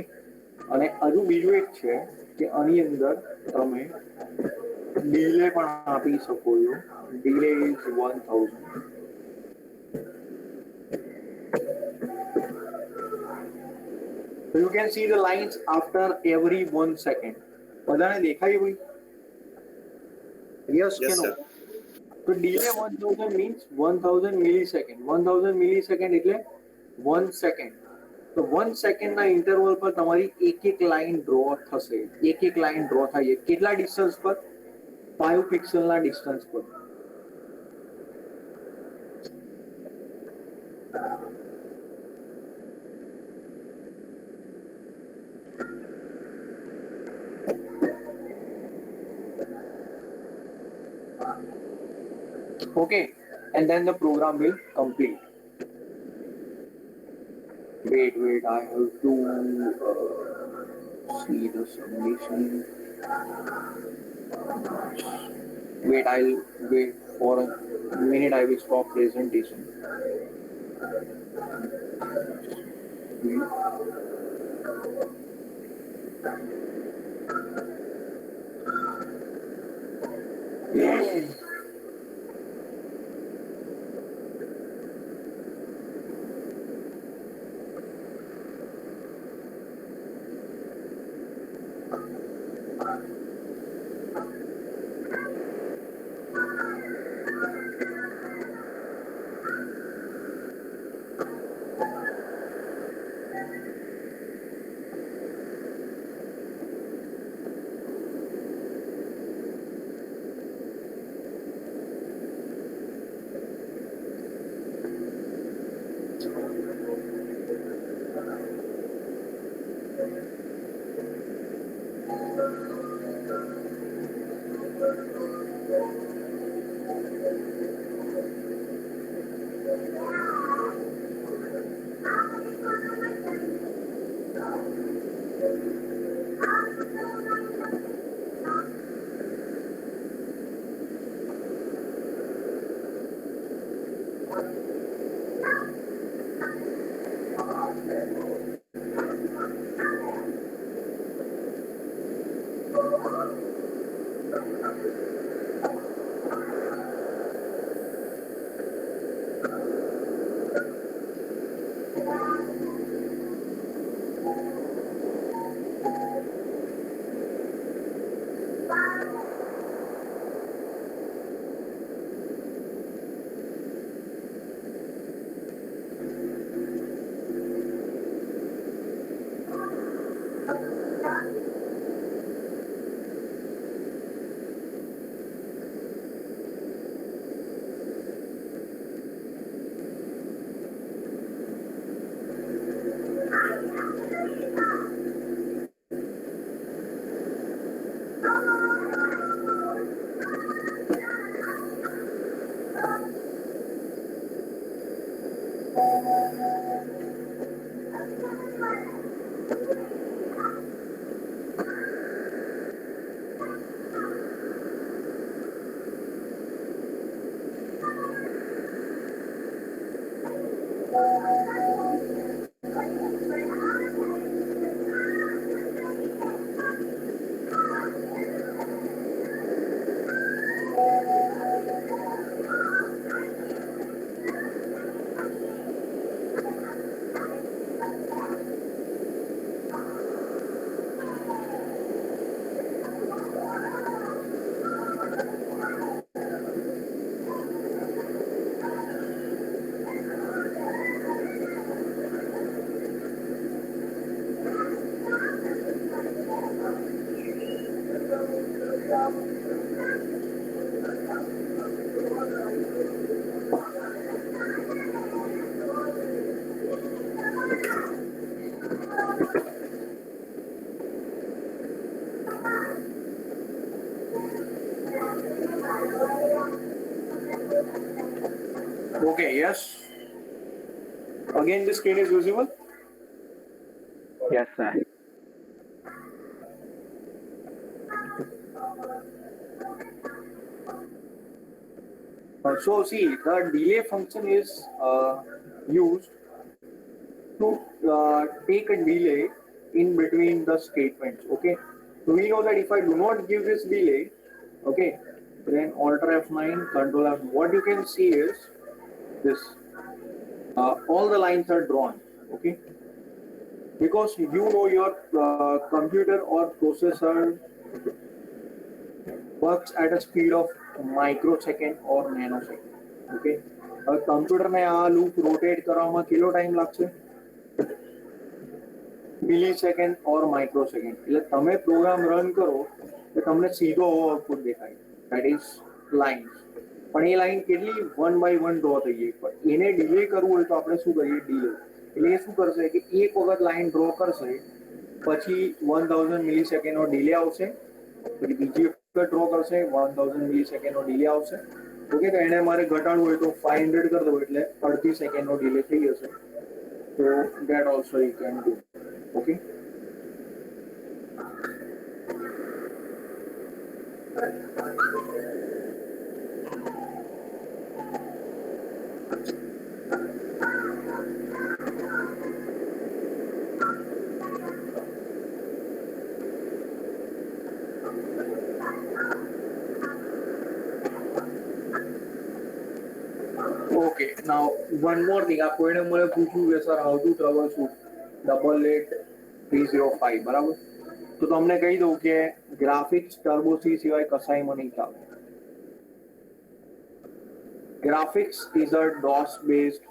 અને હજુ બીજું એક છે કે આની અંદર તમે ડીલે પણ આપી શકો છો delay is 1000 You can see the lines after every 1 second. બધાને દેખાય ભાઈ યસ કે નો તો ડીલે 1000 means 1000 મિલીસેકન્ડ 1000 મિલીસેકન્ડ એટલે 1 સેકન્ડ તો 1 સેકન્ડના ઇન્ટરવલ પર તમારી એક લાઈન ડ્રો થશે એક લાઈન ડ્રો થાય કેટલા ડિસ્ટન્સ પર 5 પિક્સલના ડિસ્ટન્સ પર okay and then the program will complete wait I have to see the submission I'll wait for a minute I will stop presentation Okay, yes. Again, the screen is visible. Yes, sir. So see, the delay function is used to take a delay in between the statements. Okay, so we know that if I do not give this delay, okay, then Alt F9, Control F. What you can see is this: all the lines are drawn. Okay, because you know your computer or processor works at a speed of microsecond or nanosecond. Okay, હવે કમ્પ્યુટરને આ loop rotate કરવામાં કેટલો time લાગશે? Millisecond ઓર microsecond. એટલે તમે program run કરો તો તમને સીધો આઉટપુટ દેખાય, ધેટ ઇઝ લાઇન્સ. પણ એ લાઈન કેટલી 1 બાય 1 ડ્રો થઈ ગઈ. પણ એને ડિલે કરવું હોય તો આપણે શું કરીએ? ડિલે. એટલે એ શું કરશે કે એક વખત લાઈન ડ્રો કરશે, પછી 1000 મિલીસેકન્ડનો ડિલે આવશે, પછી બીજી વખત ડ્રો કરશે 1000 મિલીસેકન્ડનો ડિલે આવશે. ઓકે, તો એને મારે ઘટાડવું હોય તો 500 કરી દો એટલે અડધી સેકન્ડનો ડિલે થઈ જશે. તો that also you can do. Okay. Okay, now one more thing. આ કોઈને મને પૂછ્યું કે sir how to trouble shoot 88305 બરાબર? તો તમને કહી દઉં કે ગ્રાફિક્સ ટર્બો સી સિવાય કસાઈમાં નહીં ચાલે. Graphics is a DOS based,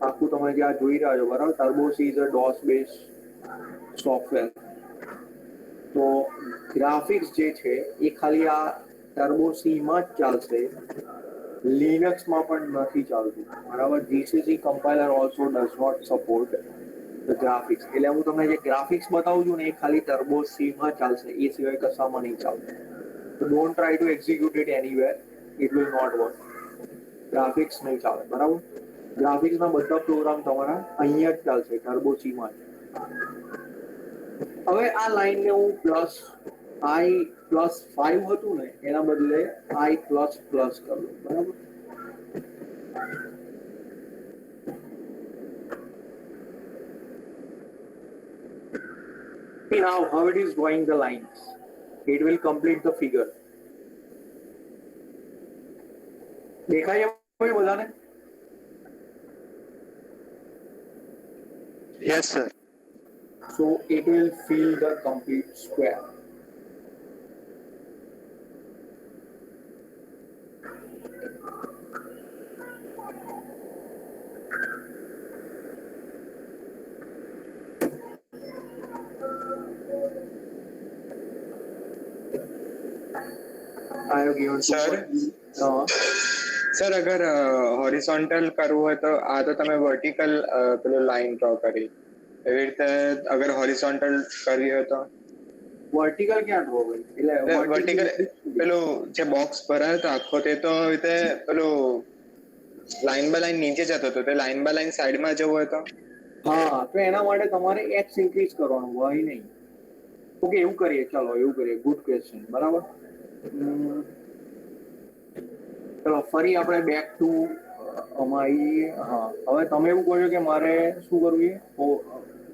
આખું તમે જે આ જોઈ રહ્યા છો બરાબર, turbo she is a DOS based software. તો ગ્રાફિક્સ જે છે એ ખાલી આ ટર્બો સીમાં જ ચાલશે, લિનક્સમાં પણ નથી ચાલતું બરાબર. GCC compiler also does not support the graphics. એટલે હું તમને જે ગ્રાફિક્સ બતાવું છું ને એ ખાલી ટર્બો સીમાં ચાલશે, એ સિવાય કશામાં નહીં ચાલતું. તો don't try to execute it anywhere, it will not work. Graphics નહીં ચાલે બરાબર. ગ્રાફિક્સના બધા પ્રોગ્રામ તમારા અહીંયા જ ચાલશે, ટર્બો સીમાં જ. હવે આ લાઈનને હું i+5 હતું ને એના બદલે i++ કરું બરાબર. Now how it is drawing the lines, it will complete the figure. દેખાય છે બધાને? Yes, sir. So it will fill the complete square. I have given Sir? Sir અગર હોરિઝોન્ટલ કરવું હોય તો આ તો તમે વર્ટિકલ પેલું લાઈન ડ્રો કરી, એવી રીતે અગર હોરિઝોન્ટલ કરવી હોય તો વર્ટિકલ ક્યાં ડ્રો કરી? એટલે વર્ટિકલ પેલું જે બોક્સ ભરાયો હતો આખો તે તો રીતે પેલું લાઈન બાય લાઈન નીચે જતો હતો, તે લાઈન બાય લાઈન સાઈડમાં જવું હોય તો? હા, તો એના માટે તમારે એક્સ ઇન્ક્રીઝ કરવાનું, વાય નહીં. ઓકે, એવું કરીએ, ચાલો એવું કરીએ. ગુડ ક્વેશ્ચન, બરાબર. ચલો ફરી આપણે બેક ટુ અમારી. હા, હવે તમે એવું કહો છો કે મારે શું કરવું છે?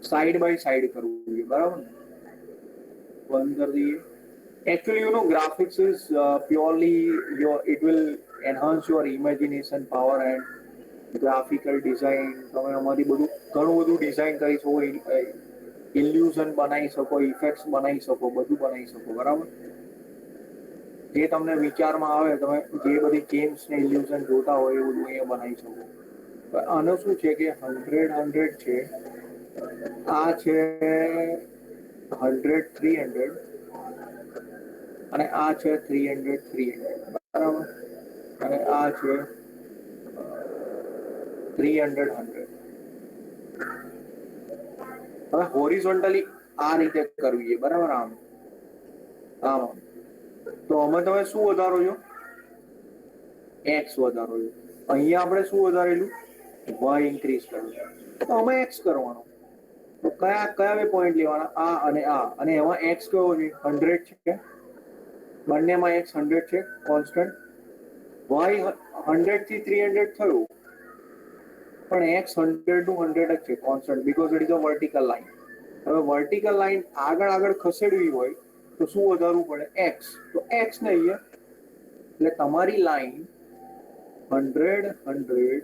સાઈડ બાય સાઈડ કરવું છે બરાબર ને? બંધ કરી દઈએ. Actually, you know, graphics is purely it will enhance your imagination power and graphical design. તમે આમાંથી ઘણું બધું ડિઝાઇન કરી શકો, ઇલ્યુઝન બનાવી શકો, ઇફેક્ટ્સ બનાવી શકો, બધું બનાવી શકો બરાબર. જે તમને વિચારમાં આવે, તમે જે બધી ગેમ્સ ને ઇલ્યુઝન જોતા હોય એ બધું અહીંયા બનાવી શકો. આનું શું છે કે 100 છે, આ છે 100 300, અને આ છે 300 300 બરાબર, અને આ છે 300 100. હવે હોરિઝોન્ટલી આ રીતે કરવી છે બરાબર, આમ આમ. તો અમે તમે શું વધારો છો? એક્સ વધારો છો. અહીંયા આપણે શું વધારેલું? વાય ઇન્ક્રીઝ કરવું. તો અમે એક્સ કરવાનો. તો કયા કયા બે પોઈન્ટ લેવાના? આ અને આ. અને એમાં એક્સ કયો છે? 100 છે. બંનેમાં એક્સ 100 છે કોન્સ્ટન્ટ. વાય 100 થી 300 થયું, પણ એક્સ 100 નું 100 જ છે constant, because it is a vertical line. હવે વર્ટિકલ લાઈન આગળ આગળ ખસેડવી હોય તો શું વધારવું પડે? એક્સ. તો એક્સ ને અહીંયા, એટલે તમારી લાઈન 100 100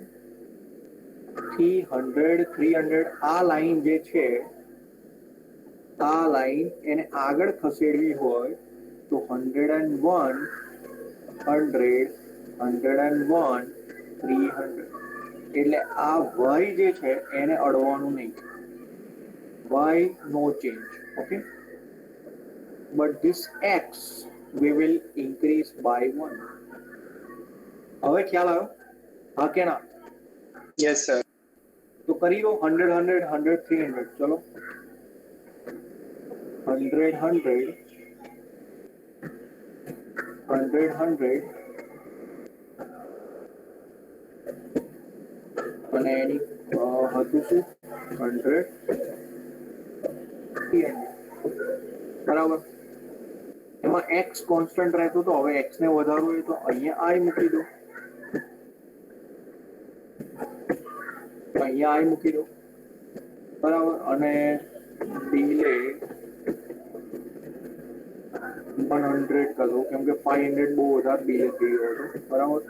થી 100 300 આ લાઈન જે છે, આ લાઈન એને આગળ ખસેડવી હોય તો 101 100 101 300. એટલે આ વાય જે છે એને અડવાનું નહીં. Why no change. Okay, but this x we will increase by 1. હવે ખ્યાલ આવ્યો? હા કે ના? Yes sir. તો કરી દો 100 100 100 300. ચલો 100 100 100 100 અને એની હતું શું? 100 300 બરાબર. એમાં એક્સ કોન્સ્ટન્ટ રહેતો તો હવે એક્સ ને વધારવું હોય તો અહીંયા આઈ મૂકી દો, અહીંયા આઈ મૂકી દો બરાબર. અને ડીલે 100 કરો, કેમ કે 500 બહુ વધારે ડીલે થઈ ગયો હતો બરાબર.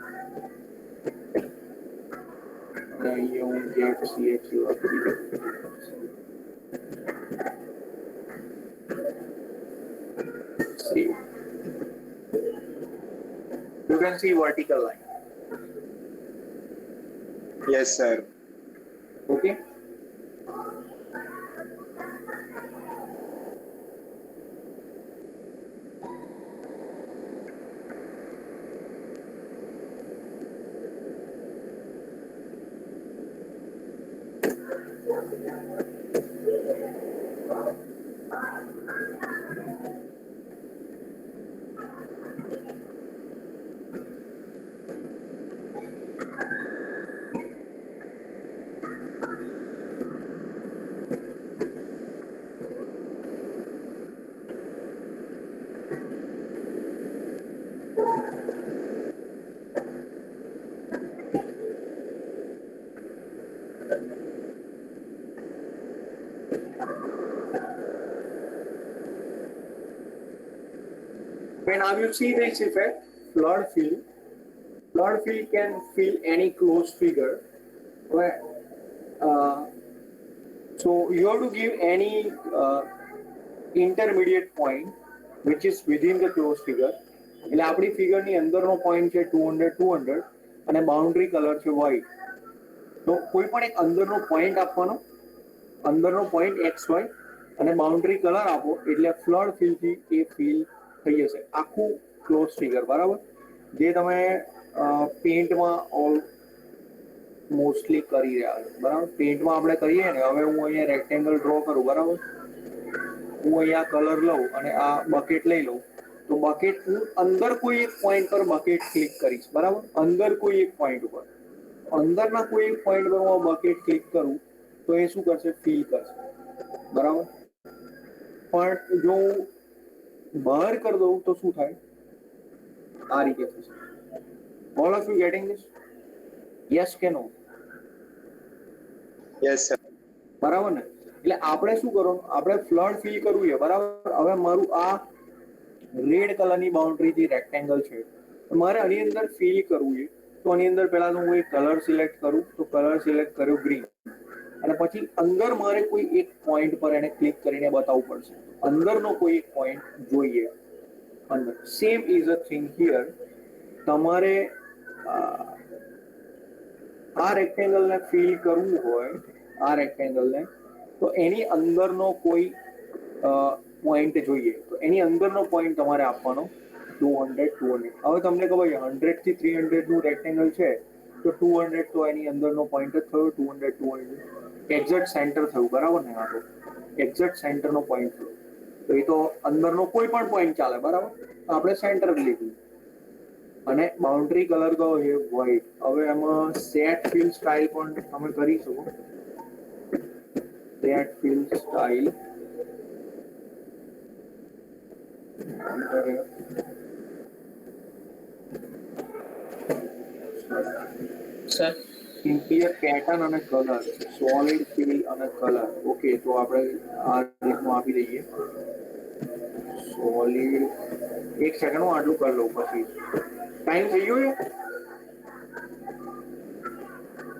અને અહીંયા હું ગેટ CH વાપરી દઉં. You can see vertical line. Yes sir. Okay. Now you see this effect, flood fill. Flood fill can fill any closed figure. Where, so you have to give any intermediate point which is within the closed figure. એટલે આપણી ફિગરની અંદરનો point છે 200 200 અને boundary colour છે white. તો કોઈ પણ એક અંદરનો પોઈન્ટ આપવાનો, અંદરનો પોઈન્ટ XY અને બાઉન્ડ્રી કલર આપો એટલે ફ્લડ ફિલ થી એ ફિલ થઈ જશે આખું ક્લોઝ ફિગર બરાબર. જે તમે પેઇન્ટમાં ઓલ મોસ્ટલી કરી રહ્યા છો બરાબર. પેઇન્ટમાં આપણે કરીએ ને, હવે હું અહીંયા રેક્ટેંગલ ડ્રો કરું બરાબર. હું અહીંયા કલર લઉં અને આ બકેટ લઈ લઉં, તો બકેટ હું અંદર કોઈ એક પોઈન્ટ પર બકેટ ક્લિક કરીશ બરાબર. અંદર કોઈ એક પોઈન્ટ ઉપર, અંદરના કોઈ એક પોઈન્ટ પર હું બકેટ ક્લિક કરું તો એ શું કરશે? ફિલ કરશે બરાબર. પણ જો હું બહાર કરી દઉં તો શું થાય? આ રીતે થશે. All of you getting this? Yes કે નો? Yes sir. બરાબર ને? એટલે આપણે શું કરવાનું? આપણે ફ્લડ ફિલ કરવું છે બરાબર. હવે મારું આ રેડ કલરની બાઉન્ડ્રીથી રેક્ટેંગલ છે, તો મારે આની અંદર ફિલ કરવું છે. તો આની અંદર પહેલા તો હું એક કલર સિલેક્ટ કરું, તો કલર સિલેક્ટ કર્યો ગ્રીન, અને પછી અંદર મારે કોઈ એક પોઈન્ટ પર એને ક્લિક કરીને બતાવવું પડશે. અંદરનો કોઈ એક પોઈન્ટ જોઈએ અંદર. Same is a thing here. તમારે આ રેક્ટેંગલને ફિલ કરવું હોય, આ રેક્ટેંગલને, તો એની અંદરનો કોઈ પોઈન્ટ જોઈએ. તો એની અંદરનો પોઈન્ટ તમારે આપવાનો 200 200 હવે તમને ખબર છે 100 થી 300 નું રેક્ટેંગલ છે તો 200 તો એની અંદરનો પોઈન્ટ જ થયો 200 200 એક્ઝેક્ટ સેન્ટર થયું બરાબર ને આ તો એક્ઝેક્ટ સેન્ટરનો પોઈન્ટ થયો તો એ તો અંદરનો કોઈ પણ પોઈન્ટ ચાલે બરાબર તો આપણે સેન્ટર લીધું અને બાઉન્ડ્રી કલર કયો છે વ્હાઈટ હવે એમાં સેટ ફિલ સ્ટાઇલ પણ તમે કરી શકો set fill style sir interior pattern અને કલર સોલિડ ફિલ અને કલર ઓકે તો આપણે આ રીતનું આપી દઈએ સોલિડ એક સેકન્ડ હું આટલું કરી લઉં પછી ટાઈમ થઈ ગયો છે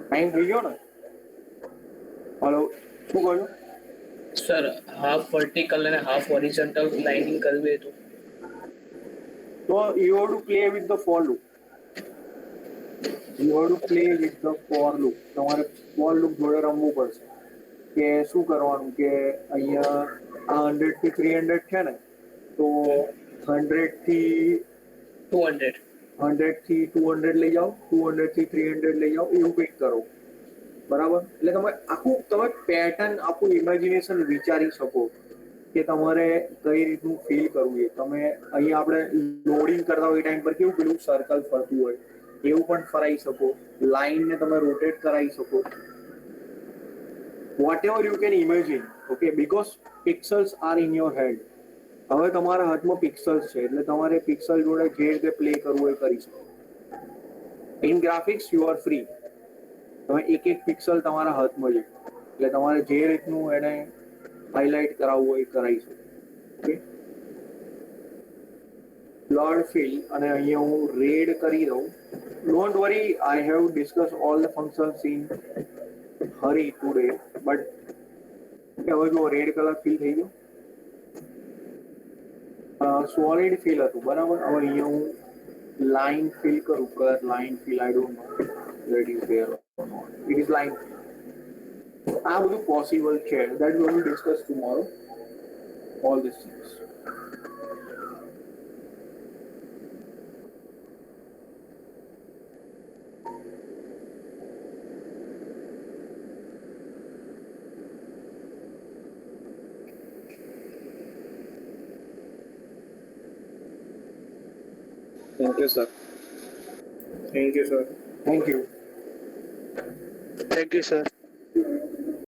ટાઈમ થઈ ગયો ને હલો શું કહ્યું સર હાફ વર્ટિકલ અને હાફ હોરિઝોન્ટલ લાઇનિંગ કરવી હતું તો you have to play with the for loop you have to play with the for loop તમારે for loop જોડે રમવું પડશે કે શું કરવાનું કે અહીંયા આ 100 થી 300 છે ને તો 100 થી 200 100 થી 200 લઈ જાઓ 200 થી 300 લઈ જાઓ એવું કંઈક કરો બરાબર એટલે તમે આખું તમે પેટર્ન આખું ઇમેજિનેશન વિચારી શકો કે તમારે કઈ રીતનું ફીલ કરવું છે તમે અહીંયા આપણે લોડિંગ કરતા હોય એ ટાઈમ પર કેવું પેલું સર્કલ ફરતું હોય એવું પણ ફરાઈ શકો લાઈનને તમે રોટેટ કરાવી શકો whatever you can imagine okay because pixels are in your head હવે તમારા હાથમાં પિક્સલ્સ છે એટલે તમારે પિક્સલ જોડે જે રીતે પ્લે કરવું એ કરી શકો in graphics you are free તમે એક એક પિક્સલ તમારા હાથમાં છે એટલે તમારે જે રીતનું એને હાઇલાઇટ કરાવવું હોય એ કરાવી શકો ઓકે બ્લડ ફિલ અને અહીંયા હું રેડ કરી દઉં don't worry I have discuss all the functions in Hari today but હવે જો રેડ કલર ફિલ થઈ ગયો સોલિડ ફિલ હતું બરાબર હવે અહીંયા હું લાઇન ફિલ કરું colour line fill I don't know that is there or not. It is like આ બધું પોસિબલ છે that we will discuss tomorrow all these things thank you sir thank you sir thank you thank you sir